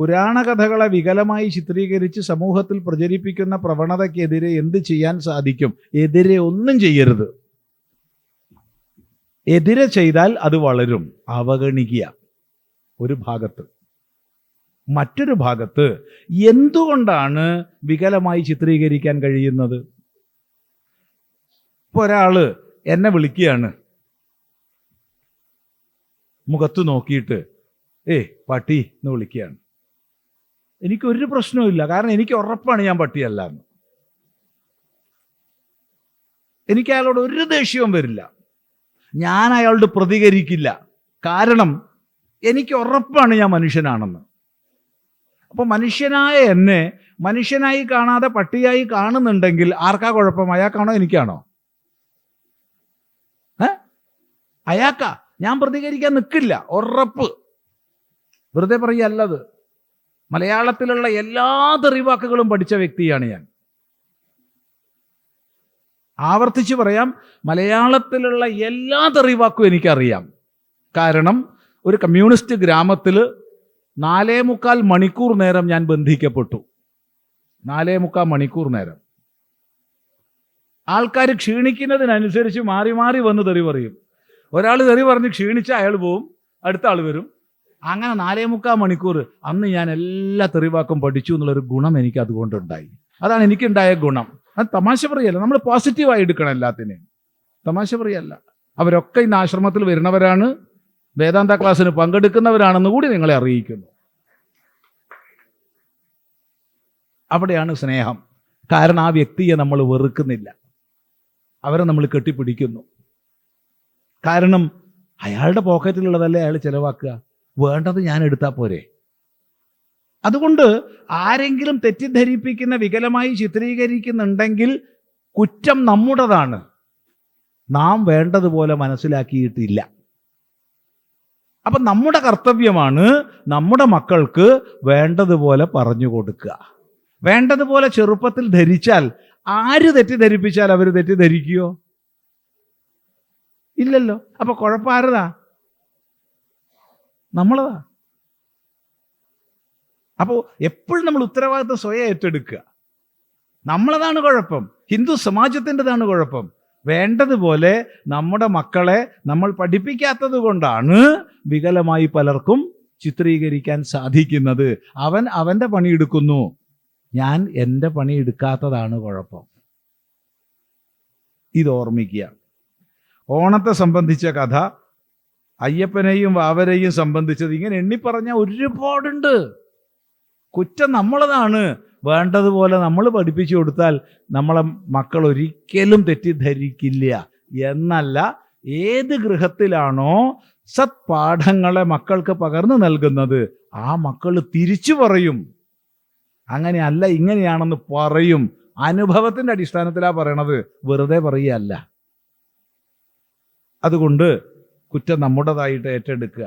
പുരാണ കഥകളെ വികലമായി ചിത്രീകരിച്ച് സമൂഹത്തിൽ പ്രചരിപ്പിക്കുന്ന പ്രവണതയ്ക്കെതിരെ എന്ത് ചെയ്യാൻ സാധിക്കും? എതിരെ ഒന്നും ചെയ്യരുത്. എതിരെ ചെയ്താൽ അത് വളരും. അവഗണിക്കുക ഒരു ഭാഗത്ത്. മറ്റൊരു ഭാഗത്ത് എന്തുകൊണ്ടാണ് വികലമായി ചിത്രീകരിക്കാൻ കഴിയുന്നത്? ഇപ്പോൾ ഒരാള് എന്നെ വിളിക്കുകയാണ്, മുഖത്ത് നോക്കിയിട്ട് പട്ടി എന്ന് വിളിക്കുകയാണ്. എനിക്കൊരു പ്രശ്നവുമില്ല, കാരണം എനിക്ക് ഉറപ്പാണ് ഞാൻ പട്ടിയല്ല എന്ന്. എനിക്ക് അയാളോട് ഒരു ദേഷ്യവും വരില്ല. ഞാൻ അയാളോട് പ്രതികരിക്കില്ല, കാരണം എനിക്ക് ഉറപ്പാണ് ഞാൻ മനുഷ്യനാണെന്ന്. അപ്പോൾ മനുഷ്യനായ എന്നെ മനുഷ്യനായി കാണാതെ പട്ടിയായി കാണുന്നുണ്ടെങ്കിൽ ആർക്കാ കുഴപ്പം? അയാൾക്കാണോ എനിക്കാണോ? അയാൾക്കാ. ഞാൻ പ്രതികരിക്കാൻ നിൽക്കില്ല, ഉറപ്പ്. വെറുതെ പറയല്ലത്. മലയാളത്തിലുള്ള എല്ലാ തെറിവാക്കുകളും പഠിച്ച വ്യക്തിയാണ് ഞാൻ. ആവർത്തിച്ച് പറയാം, മലയാളത്തിലുള്ള എല്ലാ തെറിവാക്കും എനിക്കറിയാം. കാരണം ഒരു കമ്മ്യൂണിസ്റ്റ് ഗ്രാമത്തിൽ 4.25 മണിക്കൂർ നേരം ഞാൻ ബന്ധിക്കപ്പെട്ടു. 4.25 മണിക്കൂർ നേരം. ആൾക്കാർ ക്ഷീണിക്കുന്നതിനനുസരിച്ച് മാറി മാറി വന്ന് തെറി പറയും. ഒരാൾ തെറി പറഞ്ഞ് ക്ഷീണിച്ചാൽ അയാൾ പോവും, അടുത്ത ആൾ വരും. അങ്ങനെ 4.25 മണിക്കൂർ അന്ന് ഞാൻ എല്ലാ തെറിവാക്കും പഠിച്ചു എന്നുള്ളൊരു ഗുണം എനിക്ക് അതുകൊണ്ടുണ്ടായി. അതാണ് എനിക്കുണ്ടായ ഗുണം. അത് തമാശ പറയല്ല, നമ്മൾ പോസിറ്റീവായി എടുക്കണം എല്ലാത്തിനെയും. തമാശ പറയല്ല. അവരൊക്കെ ഇന്ന് ആശ്രമത്തിൽ വരുന്നവരാണ്, വേദാന്ത ക്ലാസ്സിന് പങ്കെടുക്കുന്നവരാണെന്ന് കൂടി നിങ്ങളെ അറിയിക്കുന്നു. അവിടെയാണ് സ്നേഹം. കാരണം ആ വ്യക്തിയെ നമ്മൾ വെറുക്കുന്നില്ല, അവരെ നമ്മൾ കെട്ടിപ്പിടിക്കുന്നു. കാരണം അയാളുടെ പോക്കറ്റിലുള്ളതല്ലേ അയാൾ ചിലവാക്കുക, വേണ്ടത് ഞാൻ എടുത്താൽ പോരെ. അതുകൊണ്ട് ആരെങ്കിലും തെറ്റിദ്ധരിപ്പിക്കുന്ന, വികലമായി ചിത്രീകരിക്കുന്നുണ്ടെങ്കിൽ കുറ്റം നമ്മുടേതാണ്. നാം വേണ്ടതുപോലെ മനസ്സിലാക്കിയിട്ടില്ല. അപ്പം നമ്മുടെ കർത്തവ്യമാണ് നമ്മുടെ മക്കൾക്ക് വേണ്ടതുപോലെ പറഞ്ഞു കൊടുക്കുക. വേണ്ടതുപോലെ ചെറുപ്പത്തിൽ ധരിച്ചാൽ, ആര് തെറ്റിദ്ധരിപ്പിച്ചാൽ അവർ തെറ്റിദ്ധരിക്കുകയോ? ഇല്ലല്ലോ. അപ്പൊ കുഴപ്പമാരതാ? നമ്മളതാ. അപ്പോൾ എപ്പോഴും നമ്മൾ ഉത്തരവാദിത്വം സ്വയം ഏറ്റെടുക്കുക. നമ്മളതാണ് കുഴപ്പം, ഹിന്ദു സമാജത്തിൻ്റെതാണ് കുഴപ്പം. വേണ്ടതുപോലെ നമ്മുടെ മക്കളെ നമ്മൾ പഠിപ്പിക്കാത്തത് കൊണ്ടാണ് വികലമായി പലർക്കും ചിത്രീകരിക്കാൻ സാധിക്കുന്നത്. അവൻ അവൻ്റെ പണിയെടുക്കുന്നു, ഞാൻ എൻ്റെ പണി എടുക്കാത്തതാണ് കുഴപ്പം. ഇത് ഓർമ്മിക്കുക. ഓണത്തെ സംബന്ധിച്ച കഥ, അയ്യപ്പനെയും വാവരെയും സംബന്ധിച്ചത്, ഇങ്ങനെ എണ്ണിപ്പറഞ്ഞാൽ ഒരുപാടുണ്ട്. കുറ്റം നമ്മളതാണ്. വേണ്ടതുപോലെ നമ്മൾ പഠിപ്പിച്ചു കൊടുത്താൽ നമ്മളെ മക്കൾ ഒരിക്കലും തെറ്റിദ്ധരിക്കില്ല. എന്നല്ല, ഏത് ഗൃഹത്തിലാണോ സത്പാഠങ്ങളെ മക്കൾക്ക് പകർന്നു നൽകുന്നത്, ആ മക്കൾ തിരിച്ചു പറയും. അങ്ങനെയല്ല, ഇങ്ങനെയാണെന്ന് പറയും. അനുഭവത്തിൻ്റെ അടിസ്ഥാനത്തിലാണ് പറയണത്, വെറുതെ പറയുകയല്ല. അതുകൊണ്ട് കുറ്റം നമ്മുടേതായിട്ട് ഏറ്റെടുക്കുക.